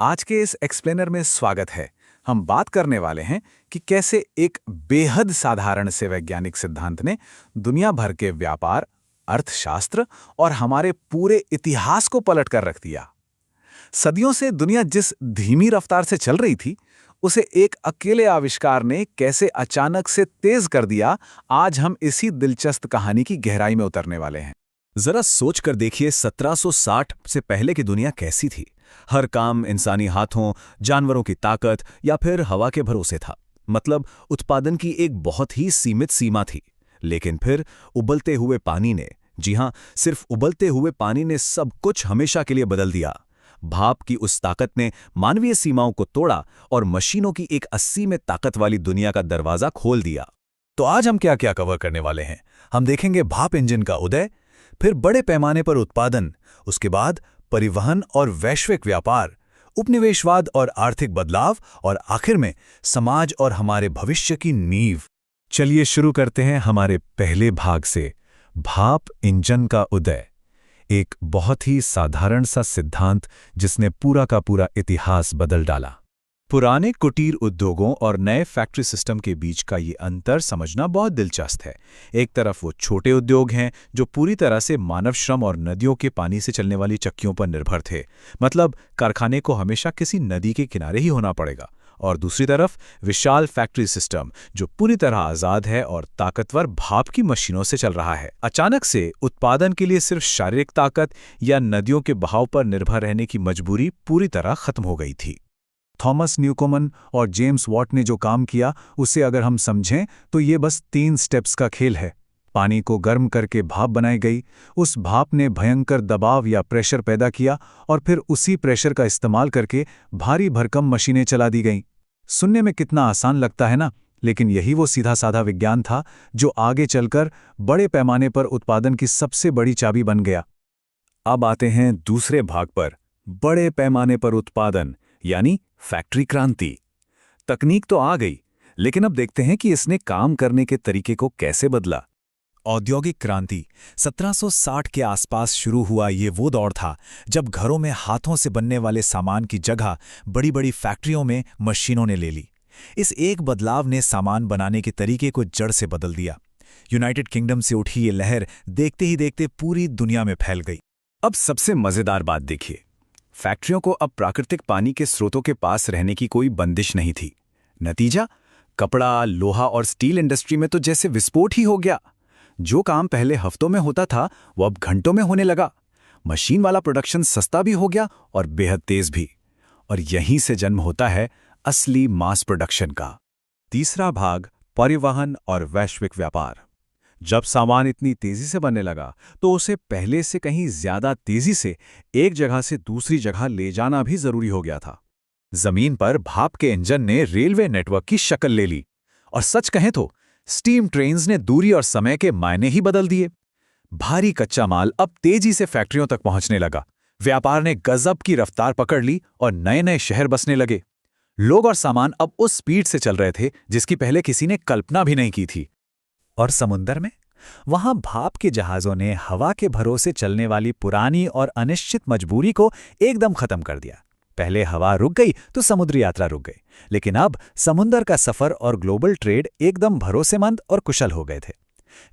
आज के इस एक्सप्लेनर में स्वागत है। हम बात करने वाले हैं कि कैसे एक बेहद साधारण से वैज्ञानिक सिद्धांत ने दुनिया भर के व्यापार, अर्थशास्त्र और हमारे पूरे इतिहास को पलट कर रख दिया। सदियों से दुनिया जिस धीमी रफ्तार से चल रही थी, उसे एक अकेले आविष्कार ने कैसे अचानक से तेज कर दिया। आज हम इसी दिलचस्प कहानी की गहराई में उतरने वाले हैं। जरा सोच कर देखिए 1760 से पहले की दुनिया कैसी थी। हर काम इंसानी हाथों, जानवरों की ताकत या फिर हवा के भरोसे था। मतलब उत्पादन की एक बहुत ही सीमित सीमा थी। लेकिन फिर उबलते हुए पानी ने, जी हां, सिर्फ उबलते हुए पानी ने सब कुछ हमेशा के लिए बदल दिया। भाप की उस ताकत ने मानवीय सीमाओं को तोड़ा और मशीनों की एक 80 में ताकत वाली दुनिया का दरवाजा खोल दिया। तो आज हम क्या क्या कवर करने वाले हैं? हम देखेंगे भाप इंजन का उदय, फिर बड़े पैमाने पर उत्पादन, उसके बाद परिवहन और वैश्विक व्यापार, उपनिवेशवाद और आर्थिक बदलाव, और आखिर में समाज और हमारे भविष्य की नींव। चलिए शुरू करते हैं हमारे पहले भाग से, भाप इंजन का उदय। एक बहुत ही साधारण सा सिद्धांत जिसने पूरा का पूरा इतिहास बदल डाला। पुराने कुटीर उद्योगों और नए फैक्ट्री सिस्टम के बीच का ये अंतर समझना बहुत दिलचस्प है। एक तरफ वो छोटे उद्योग हैं जो पूरी तरह से मानव श्रम और नदियों के पानी से चलने वाली चक्कियों पर निर्भर थे। मतलब कारखाने को हमेशा किसी नदी के किनारे ही होना पड़ेगा। और दूसरी तरफ विशाल फैक्ट्री सिस्टम जो पूरी तरह आज़ाद है और ताकतवर भाप की मशीनों से चल रहा है। अचानक से उत्पादन के लिए सिर्फ शारीरिक ताकत या नदियों के बहाव पर निर्भर रहने की मजबूरी पूरी तरह खत्म हो गई थी। थॉमस न्यूकोमन और जेम्स वॉट ने जो काम किया, उसे अगर हम समझें तो ये बस 3 स्टेप्स का खेल है। पानी को गर्म करके भाप बनाई गई, उस भाप ने भयंकर दबाव या प्रेशर पैदा किया और फिर उसी प्रेशर का इस्तेमाल करके भारी भरकम मशीनें चला दी गईं। सुनने में कितना आसान लगता है ना, लेकिन यही वो सीधा साधा विज्ञान था जो आगे चलकर बड़े पैमाने पर उत्पादन की सबसे बड़ी चाबी बन गया। अब आते हैं दूसरे भाग पर, बड़े पैमाने पर उत्पादन यानी फैक्ट्री क्रांति। तकनीक तो आ गई, लेकिन अब देखते हैं कि इसने काम करने के तरीके को कैसे बदला। औद्योगिक क्रांति 1760 के आसपास शुरू हुआ। ये वो दौर था जब घरों में हाथों से बनने वाले सामान की जगह बड़ी बड़ी फैक्ट्रियों में मशीनों ने ले ली। इस एक बदलाव ने सामान बनाने के तरीके को जड़ से बदल दिया। यूनाइटेड किंगडम से उठी ये लहर देखते ही देखते पूरी दुनिया में फैल गई। अब सबसे मजेदार बात देखिए, फैक्ट्रियों को अब प्राकृतिक पानी के स्रोतों के पास रहने की कोई बंदिश नहीं थी। नतीजा, कपड़ा, लोहा और स्टील इंडस्ट्री में तो जैसे विस्फोट ही हो गया। जो काम पहले हफ्तों में होता था वो अब घंटों में होने लगा। मशीन वाला प्रोडक्शन सस्ता भी हो गया और बेहद तेज भी। और यहीं से जन्म होता है असली मास प्रोडक्शन का। तीसरा भाग, परिवहन और वैश्विक व्यापार। जब सामान इतनी तेजी से बनने लगा तो उसे पहले से कहीं ज्यादा तेजी से एक जगह से दूसरी जगह ले जाना भी जरूरी हो गया था। जमीन पर भाप के इंजन ने रेलवे नेटवर्क की शक्ल ले ली, और सच कहें तो स्टीम ट्रेन्स ने दूरी और समय के मायने ही बदल दिए। भारी कच्चा माल अब तेजी से फैक्ट्रियों तक पहुंचने लगा। व्यापार ने गजब की रफ्तार पकड़ ली और नए नए शहर बसने लगे। लोग और सामान अब उस स्पीड से चल रहे थे जिसकी पहले किसी ने कल्पना भी नहीं की थी। और समुंदर में, वहां भाप के जहाजों ने हवा के भरोसे चलने वाली पुरानी और अनिश्चित मजबूरी को एकदम खत्म कर दिया। पहले हवा रुक गई तो समुद्री यात्रा रुक गई, लेकिन अब समुंदर का सफर और ग्लोबल ट्रेड एकदम भरोसेमंद और कुशल हो गए थे।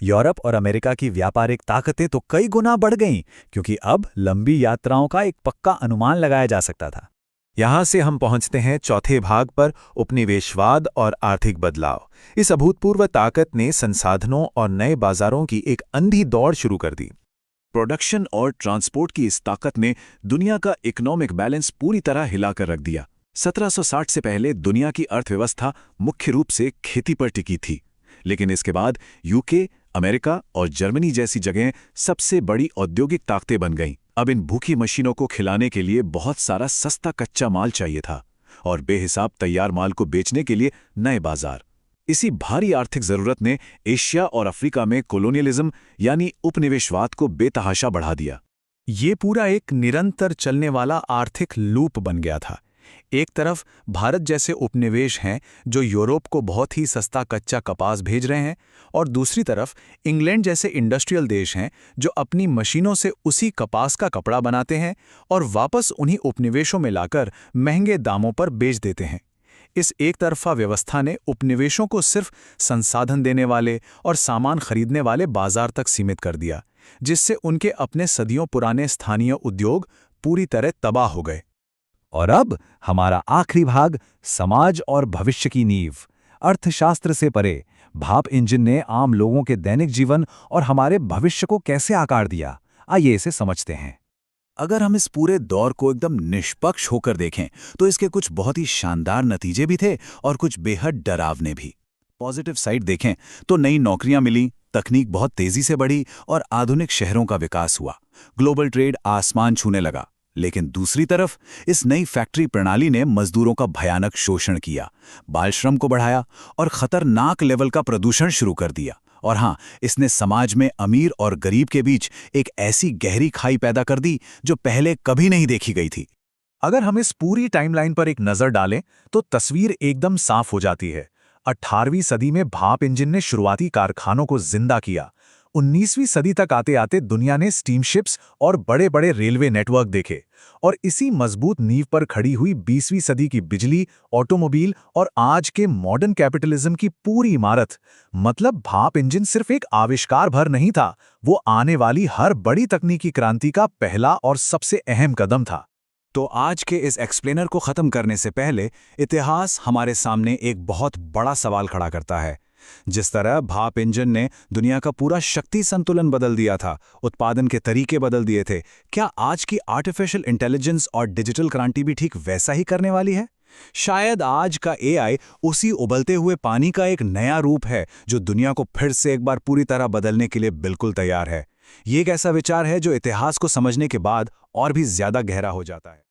यूरोप और अमेरिका की व्यापारिक ताकतें तो कई गुना बढ़ गईं, क्योंकि अब लंबी यात्राओं का एक पक्का अनुमान लगाया जा सकता था। यहां से हम पहुंचते हैं चौथे भाग पर, उपनिवेशवाद और आर्थिक बदलाव। इस अभूतपूर्व ताकत ने संसाधनों और नए बाजारों की एक अंधी दौड़ शुरू कर दी। प्रोडक्शन और ट्रांसपोर्ट की इस ताकत ने दुनिया का इकोनॉमिक बैलेंस पूरी तरह हिलाकर रख दिया। 1760 से पहले दुनिया की अर्थव्यवस्था मुख्य रूप से खेती पर टिकी थी, लेकिन इसके बाद यूके, अमेरिका और जर्मनी जैसी जगहें सबसे बड़ी औद्योगिक ताकतें बन गईं। अब इन भूखी मशीनों को खिलाने के लिए बहुत सारा सस्ता कच्चा माल चाहिए था और बेहिसाब तैयार माल को बेचने के लिए नए बाजार। इसी भारी आर्थिक जरूरत ने एशिया और अफ्रीका में कोलोनियलिज्म यानी उपनिवेशवाद को बेतहाशा बढ़ा दिया। ये पूरा एक निरंतर चलने वाला आर्थिक लूप बन गया था। एक तरफ भारत जैसे उपनिवेश हैं जो यूरोप को बहुत ही सस्ता कच्चा कपास भेज रहे हैं, और दूसरी तरफ इंग्लैंड जैसे इंडस्ट्रियल देश हैं जो अपनी मशीनों से उसी कपास का कपड़ा बनाते हैं और वापस उन्हीं उपनिवेशों में लाकर महंगे दामों पर बेच देते हैं। इस एक तरफा व्यवस्था ने उपनिवेशों को सिर्फ संसाधन देने वाले और सामान खरीदने वाले बाजार तक सीमित कर दिया, जिससे उनके अपने सदियों पुराने स्थानीय उद्योग पूरी तरह तबाह हो गए। और अब हमारा आखिरी भाग, समाज और भविष्य की नींव। अर्थशास्त्र से परे भाप इंजन ने आम लोगों के दैनिक जीवन और हमारे भविष्य को कैसे आकार दिया, आइए इसे समझते हैं। अगर हम इस पूरे दौर को एकदम निष्पक्ष होकर देखें तो इसके कुछ बहुत ही शानदार नतीजे भी थे और कुछ बेहद डरावने भी। पॉजिटिव साइड देखें तो नई नौकरियां मिली, तकनीक बहुत तेजी से बढ़ी और आधुनिक शहरों का विकास हुआ। ग्लोबल ट्रेड आसमान छूने लगा। लेकिन दूसरी तरफ इस नई फैक्ट्री प्रणाली ने मजदूरों का भयानक शोषण किया, बाल श्रम को बढ़ाया और खतरनाक लेवल का प्रदूषण शुरू कर दिया। और हाँ, इसने समाज में अमीर और गरीब के बीच एक ऐसी गहरी खाई पैदा कर दी जो पहले कभी नहीं देखी गई थी। अगर हम इस पूरी टाइमलाइन पर एक नजर डालें तो तस्वीर एकदम साफ हो जाती है। 18वीं सदी में भाप इंजन ने शुरुआती कारखानों को जिंदा किया। 19वीं सदी तक आते आते दुनिया ने स्टीमशिप्स और बड़े बड़े रेलवे नेटवर्क देखे, और इसी मजबूत नींव पर खड़ी हुई 20वीं सदी की बिजली, ऑटोमोबाइल और आज के मॉडर्न कैपिटलिज्म की पूरी इमारत। मतलब भाप इंजन सिर्फ एक आविष्कार भर नहीं था, वो आने वाली हर बड़ी तकनीकी क्रांति का पहला और सबसे अहम कदम था। तो आज के इस एक्सप्लेनर को खत्म करने से पहले इतिहास हमारे सामने एक बहुत बड़ा सवाल खड़ा करता है। जिस तरह भाप इंजन ने दुनिया का पूरा शक्ति संतुलन बदल दिया था, उत्पादन के तरीके बदल दिए थे, क्या आज की आर्टिफिशियल इंटेलिजेंस और डिजिटल क्रांति भी ठीक वैसा ही करने वाली है? शायद आज का एआई उसी उबलते हुए पानी का एक नया रूप है जो दुनिया को फिर से एक बार पूरी तरह बदलने के लिए बिल्कुल तैयार है। ये एक ऐसा विचार है जो इतिहास को समझने के बाद और भी ज्यादा गहरा हो जाता है।